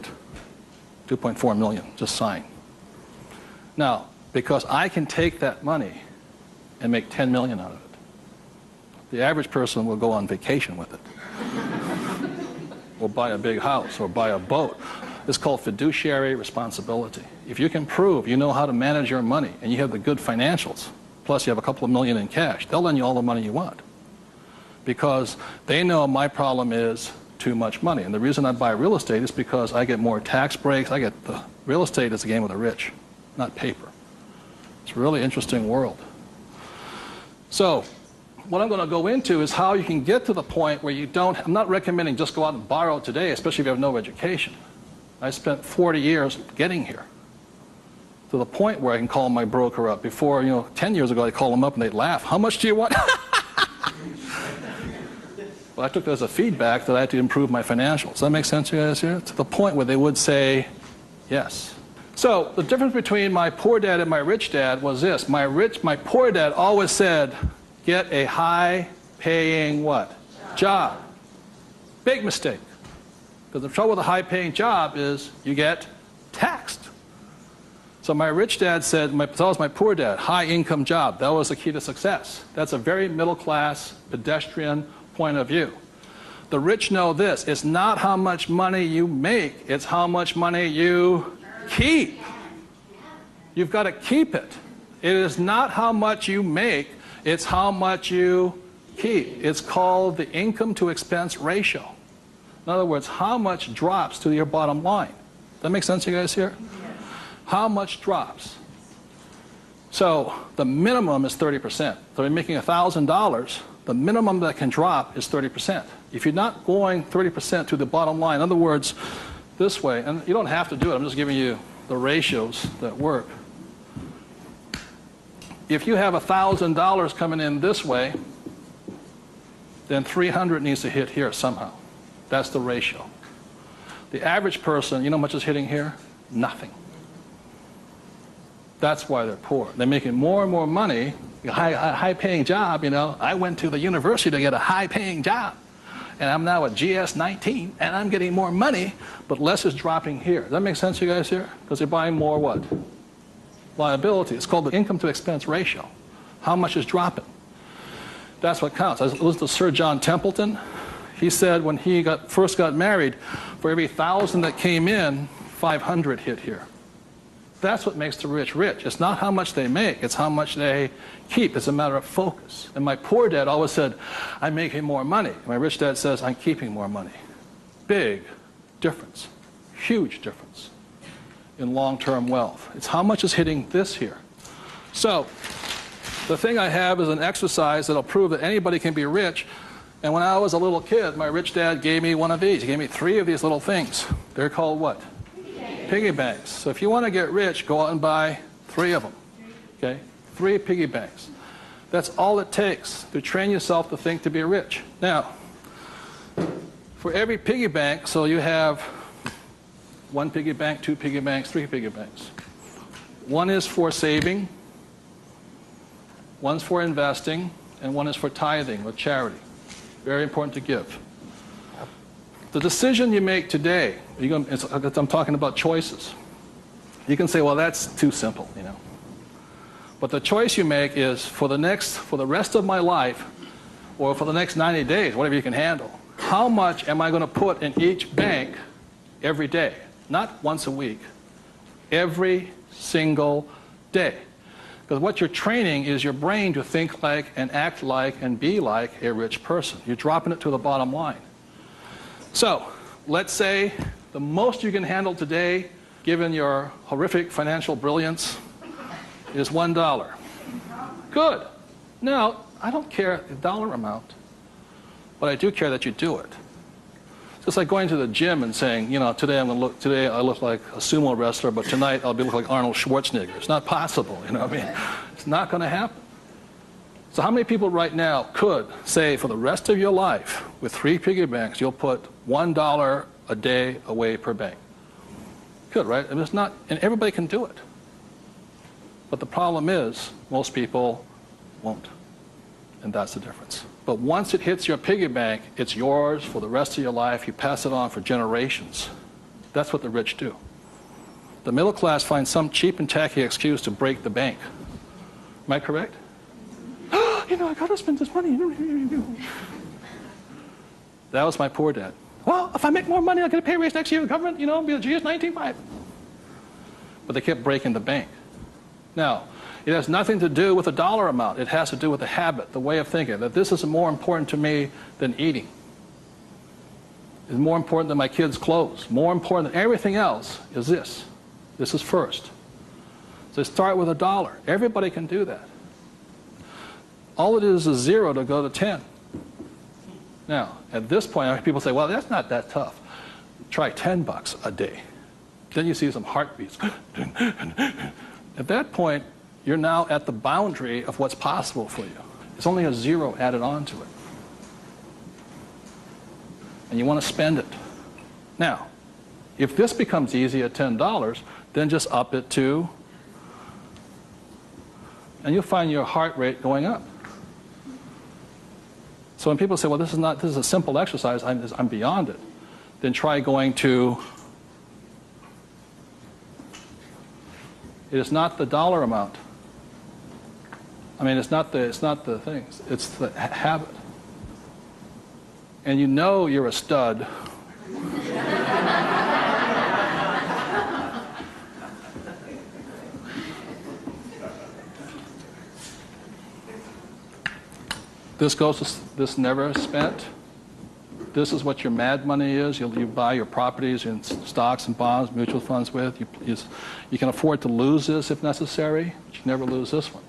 2.4 million, just sign. Now, because I can take that money and make 10 million out of it, the average person will go on vacation with it. Or buy a big house, or buy a boat. It's called fiduciary responsibility. If you can prove you know how to manage your money and you have the good financials, plus you have a couple of million in cash, they'll lend you all the money you want. Because they know my problem is too much money. And the reason I buy real estate is because I get more tax breaks. Real estate is a game of the rich, not paper. It's a really interesting world. So what I'm going to go into is how you can get to the point where you don't, I'm not recommending just go out and borrow today, especially if you have no education. I spent 40 years getting here to the point where I can call my broker up. Before, 10 years ago, I'd call them up and they'd laugh. How much do you want? Well, I took that as a feedback that I had to improve my financials. Does that make sense to you guys here? To the point where they would say yes. So the difference between my poor dad and my rich dad was this. My poor dad always said, get a high-paying what? Job. Big mistake. Because the trouble with a high-paying job is you get taxed. So my rich dad said, so was my poor dad, high-income job. That was the key to success. That's a very middle-class, pedestrian point of view. The rich know this. It's not how much money you make. It's how much money you keep. You've got to keep it. It is not how much you make. It's how much you keep. It's called the income to expense ratio. In other words, how much drops to your bottom line. Does that make sense to you guys here? How much drops? So the minimum is 30%. So if you're making $1,000, the minimum that can drop is 30%. If you're not going 30% to the bottom line, in other words, this way, and you don't have to do it, I'm just giving you the ratios that work. If you have $1,000 coming in this way, then 300 needs to hit here somehow. That's the ratio. The average person, you know how much is hitting here? Nothing. That's why they're poor. They're making more and more money, a high-paying job, you know. I went to the university to get a high-paying job, and I'm now at GS-19, and I'm getting more money, but less is dropping here. Does that make sense to you guys here? Because they're buying more what? Liability. It's called the income-to-expense ratio. How much is dropping? That's what counts. I listened to Sir John Templeton. He said when he first got married, for every 1,000 that came in, 500 hit here. That's what makes the rich rich. It's not how much they make, it's how much they keep. It's a matter of focus. And my poor dad always said, I'm making more money. My rich dad says, I'm keeping more money. Big difference, huge difference in long-term wealth. It's how much is hitting this here. So the thing I have is an exercise that'll prove that anybody can be rich. And when I was a little kid, my rich dad gave me one of these. He gave me 3 of these little things. They're called what? Piggy banks. So if you want to get rich, go out and buy 3 of them. Okay? 3 piggy banks. That's all it takes to train yourself to think to be rich. Now, for every piggy bank, so you have 1 piggy bank, 2 piggy banks, 3 piggy banks. 1 is for saving, 1's for investing, and 1 is for tithing or charity. Very important to give. The decision you make today, I'm talking about choices. You can say, well, that's too simple, you know. But the choice you make is for the rest of my life, or for the next 90 days, whatever you can handle, how much am I going to put in each bank every day? Not once a week, every single day. Because what you're training is your brain to think like and act like and be like a rich person. You're dropping it to the bottom line. So, let's say the most you can handle today, given your horrific financial brilliance, is $1. Good. Now, I don't care the dollar amount, but I do care that you do it. It's like going to the gym and saying, you know, today I look like a sumo wrestler, but tonight I'll look like Arnold Schwarzenegger. It's not possible, you know what I mean? It's not going to happen. So how many people right now could say for the rest of your life, with 3 piggy banks, you'll put $1 a day away per bank? Good, right? And it's not, and everybody can do it. But the problem is, most people won't. And that's the difference. But once it hits your piggy bank, it's yours for the rest of your life. You pass it on for generations. That's what the rich do. The middle class finds some cheap and tacky excuse to break the bank. Am I correct? You know, I got to spend this money. That was my poor dad. Well, if I make more money, I'll get a pay raise next year. The government, you know, be a GS-19.5. But they kept breaking the bank. Now, it has nothing to do with the dollar amount. It has to do with the habit, the way of thinking, that this is more important to me than eating. It's more important than my kids' clothes. More important than everything else is this. This is first. So start with $1. Everybody can do that. All it is 0 to go to 10. Now, at this point, people say, well, that's not that tough. Try $10 a day. Then you see some heartbeats. At that point, you're now at the boundary of what's possible for you. It's only a 0 added on to it. And you want to spend it. Now, if this becomes easy at $10, then just up it to, and you'll find your heart rate going up. So when people say, well, this is a simple exercise, I'm beyond it, then try going to, it is not the dollar amount. I mean, it's not the things, it's the habit. And you know you're a stud. This never spent. This is what your mad money is. You buy your properties in stocks and bonds, mutual funds with. You can afford to lose this if necessary, but you never lose this one.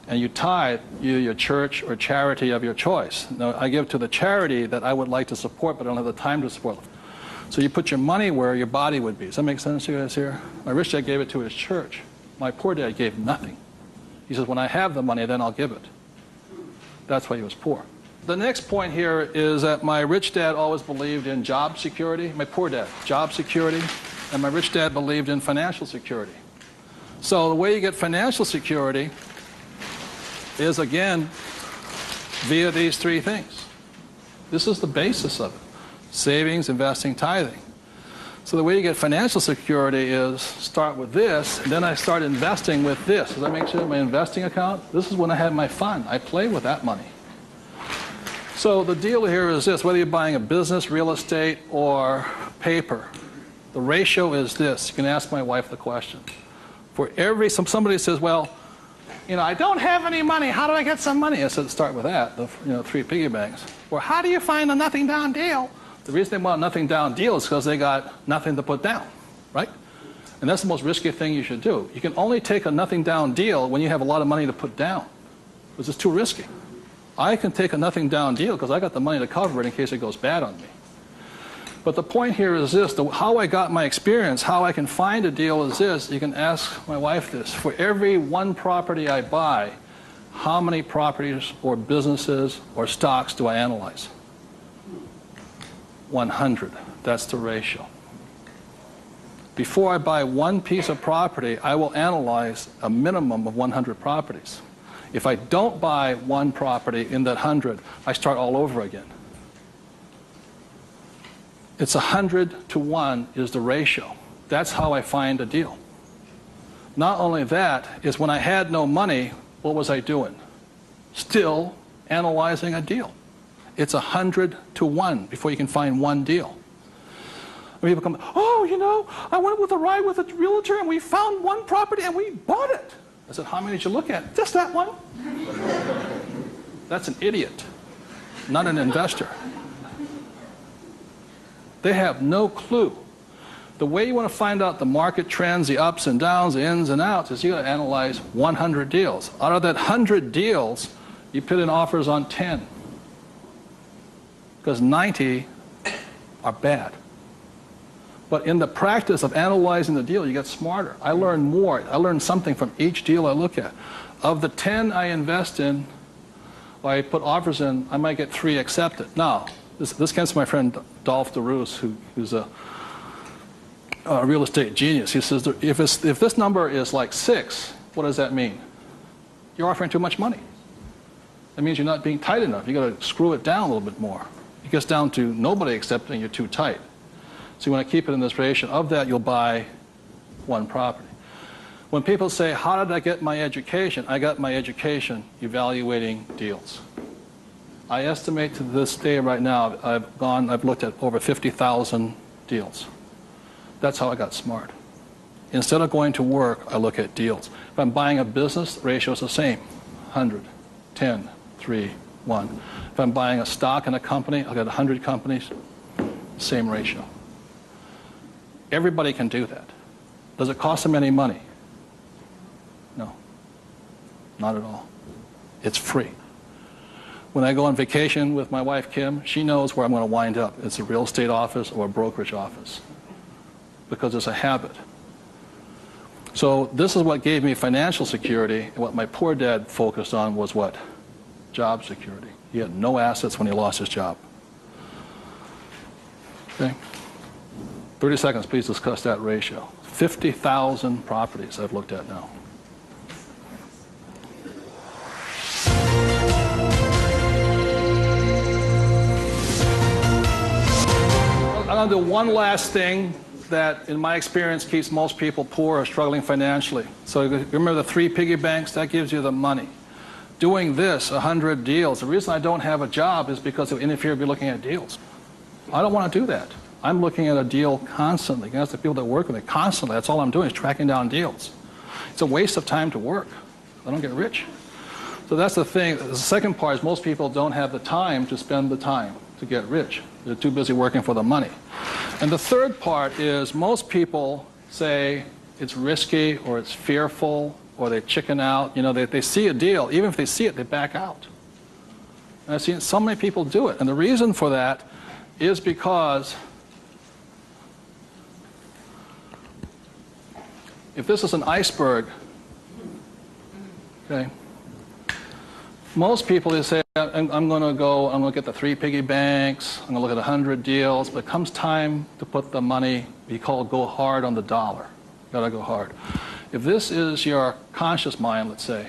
And you tithe your church or charity of your choice. Now, I give to the charity that I would like to support, but I don't have the time to support. So you put your money where your body would be. Does that make sense to you guys here? My rich dad gave it to his church. My poor dad gave nothing. He says, when I have the money, then I'll give it. That's why he was poor. The next point here is that my rich dad always believed in job security. My poor dad, job security. And my rich dad believed in financial security. So the way you get financial security is, again, via these three things. This is the basis of it. Savings, investing, tithing. So the way you get financial security is start with this, and then I start investing with this. Does that make sense? My investing account, this is when I had my fun. I play with that money. So the deal here is this, whether you're buying a business, real estate, or paper, the ratio is this. You can ask my wife the question. For every, somebody says, well, I don't have any money. How do I get some money? I said, start with that, the 3 piggy banks. Or how do you find a nothing down deal? The reason they want a nothing down deal is because they got nothing to put down, right? And that's the most risky thing you should do. You can only take a nothing down deal when you have a lot of money to put down, because it's too risky. I can take a nothing down deal because I got the money to cover it in case it goes bad on me. But the point here is this, how I got my experience, how I can find a deal is this. You can ask my wife this. For every one property I buy, how many properties or businesses or stocks do I analyze? 100. That's the ratio. Before I buy one piece of property, I will analyze a minimum of 100 properties. If I don't buy one property in that 100, I start all over again. It's 100 to 1 is the ratio. That's how I find a deal. Not only that, is when I had no money, what was I doing? Still analyzing a deal. It's 100 to 1 before you can find one deal. And people come, I went with a ride with a realtor and we found one property and we bought it. I said, how many did you look at? Just that one. That's an idiot, not an investor. They have no clue. The way you want to find out the market trends, the ups and downs, the ins and outs, is you got to analyze 100 deals. Out of that 100 deals, you put in offers on 10. Because 90 are bad. But in the practice of analyzing the deal, you get smarter. I learn more. I learn something from each deal I look at. Of the 10 I invest in, or I put offers in, I might get 3 accepted. Now, this comes from my friend Dolph DeRoos, who's a real estate genius. He says, if this number is like 6, what does that mean? You're offering too much money. That means you're not being tight enough. You've got to screw it down a little bit more. It gets down to nobody accepting you're too tight. So you want to keep it in this ratio. Of that, you'll buy one property. When people say, how did I get my education? I got my education evaluating deals. I estimate to this day right now, I've looked at over 50,000 deals. That's how I got smart. Instead of going to work, I look at deals. If I'm buying a business, the ratio is the same. 100, 10, 3, 1. If I'm buying a stock in a company, I've got 100 companies, same ratio. Everybody can do that. Does it cost them any money? No, not at all. It's free. When I go on vacation with my wife, Kim, she knows where I'm going to wind up. It's a real estate office or a brokerage office because it's a habit. So this is what gave me financial security, and what my poor dad focused on was what? Job security. He had no assets when he lost his job. Okay? 30 seconds, please discuss that ratio. 50,000 properties I've looked at now. I'm going to do one last thing that, in my experience, keeps most people poor or struggling financially. So remember the 3 piggy banks? That gives you the money. Doing this, 100 deals. The reason I don't have a job is because it would interfere with me looking at deals. I don't want to do that. I'm looking at a deal constantly. That's the people that work with me constantly. That's all I'm doing is tracking down deals. It's a waste of time to work. I don't get rich. So that's the thing. The second part is most people don't have the time to spend the time to get rich. They're too busy working for the money. And the third part is most people say it's risky or it's fearful or they chicken out. You know, they see a deal. Even if they see it, they back out. And I've seen so many people do it. And the reason for that is because if this is an iceberg, okay, most people, they say, I'm going to get the 3 piggy banks, I'm going to look at 100 deals, but it comes time to put the money, we call it go hard on the dollar. Got to go hard. If this is your conscious mind, let's say,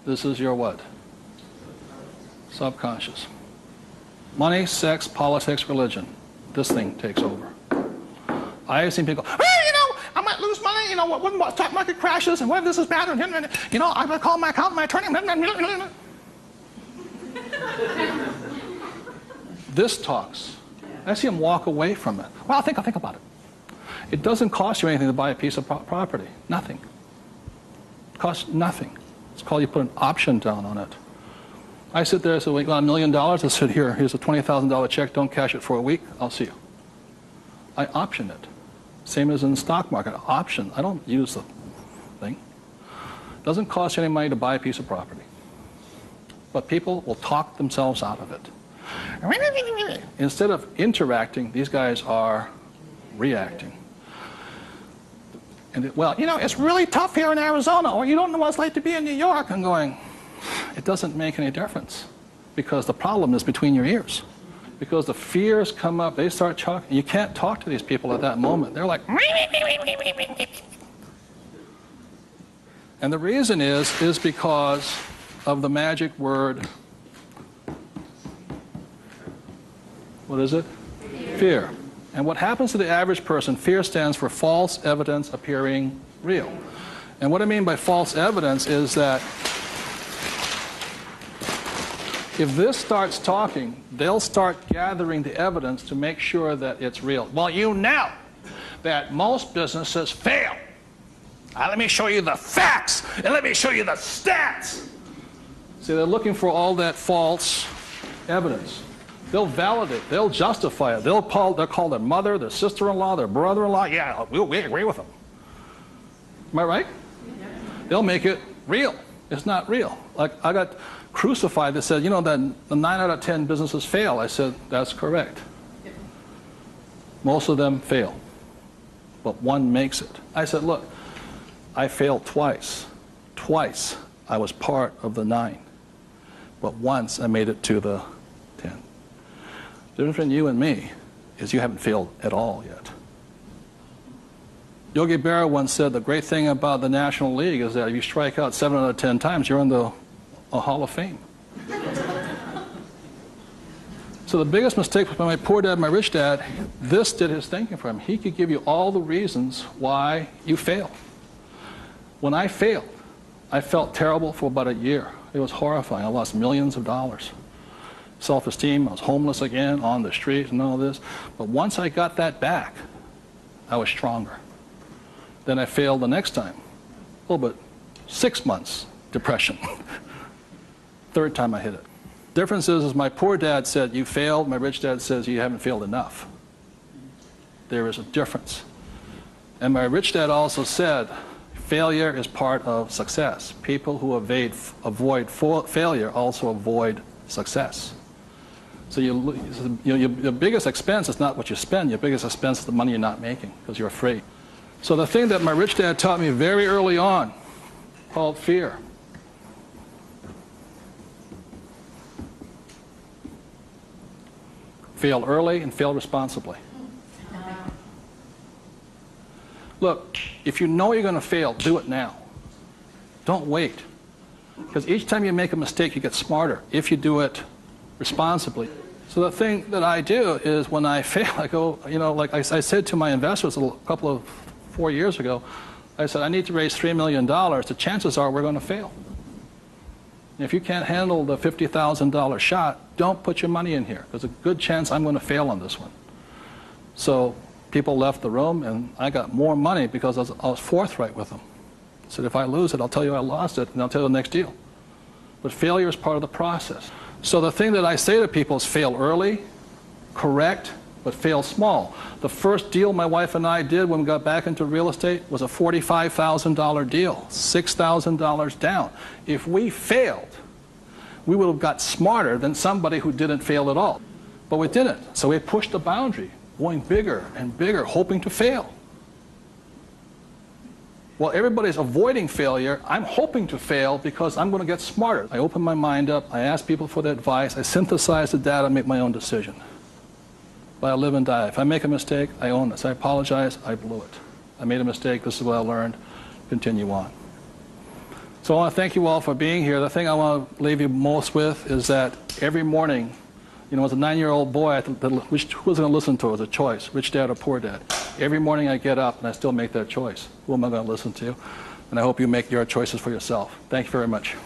this is your what? Subconscious. Money, sex, politics, religion. This thing takes over. I have seen people go, I might lose money, what the stock market crashes, and what if this is bad, and I'm going to call my accountant, my attorney. This talks. I see him walk away from it. Well, I'll think about it. It doesn't cost you anything to buy a piece of property. Nothing. It costs nothing. It's called you put an option down on it. I sit there and say, we got $1 million. I said, here's a $20,000 check. Don't cash it for a week. I'll see you. I option it. Same as in the stock market. Option. I don't use the thing. It doesn't cost you any money to buy a piece of property. But people will talk themselves out of it. Instead of interacting, these guys are reacting. And it's really tough here in Arizona, or you don't know what it's like to be in New York. I'm going, it doesn't make any difference, because the problem is between your ears. Because the fears come up, they start talking. You can't talk to these people at that moment. They're like, and the reason is because of the magic word. What is it? Fear. And what happens to the average person, fear stands for false evidence appearing real. And what I mean by false evidence is that if this starts talking, they'll start gathering the evidence to make sure that it's real. Well, you know that most businesses fail. Let me show you the facts, and let me show you the stats. See, they're looking for all that false evidence. They'll validate, they'll justify it. They'll call their mother, their sister-in-law, their brother-in-law. Yeah, we agree with them. Am I right? Yeah. They'll make it real. It's not real. Like, I got crucified that said, that the 9 out of 10 businesses fail. I said, that's correct. Most of them fail, but one makes it. I said, look, I failed twice. Twice I was part of the 9, but once I made it to the 10. The difference between you and me is you haven't failed at all yet. Yogi Berra once said the great thing about the National League is that if you strike out 7 out of 10 times, you're in the Hall of Fame. So the biggest mistake was by my poor dad, my rich dad. This did his thinking for him. He could give you all the reasons why you fail. When I failed, I felt terrible for about a year. It was horrifying. I lost millions of dollars. Self-esteem, I was homeless again, on the street and all this. But once I got that back, I was stronger. Then I failed the next time. A little bit, 6 months, depression. Third time I hit it. Difference is my poor dad said, you failed. My rich dad says, you haven't failed enough. There is a difference. And my rich dad also said, failure is part of success. People who avoid failure also avoid success. So your biggest expense is not what you spend. Your biggest expense is the money you're not making because you're afraid. So the thing that my rich dad taught me very early on, called fear. Fail early and fail responsibly. Look, if you know you're going to fail, do it now. Don't wait. Because each time you make a mistake, you get smarter if you do it responsibly. So the thing that I do is when I fail, I go, like I said to my investors a couple of 4 years ago, I said, I need to raise $3 million. The chances are we're going to fail. And if you can't handle the $50,000 shot, don't put your money in here. There's a good chance I'm going to fail on this one. So people left the room, and I got more money because I was forthright with them. I said, if I lose it, I'll tell you I lost it, and I'll tell you the next deal. But failure is part of the process. So the thing that I say to people is fail early, correct, but fail small. The first deal my wife and I did when we got back into real estate was a $45,000 deal, $6,000 down. If we failed, we would have got smarter than somebody who didn't fail at all. But we didn't. So we pushed the boundary, going bigger and bigger, hoping to fail. While everybody's avoiding failure, I'm hoping to fail because I'm going to get smarter. I open my mind up, I ask people for their advice, I synthesize the data, make my own decision. But I live and die. If I make a mistake, I own this. I apologize, I blew it. I made a mistake. This is what I learned. Continue on. So I want to thank you all for being here. The thing I want to leave you most with is that every morning, you know, as a 9-year-old boy, I thought, who was going to listen to? It was a choice, rich dad or poor dad. Every morning I get up and I still make that choice. Who am I going to listen to? And I hope you make your choices for yourself. Thank you very much.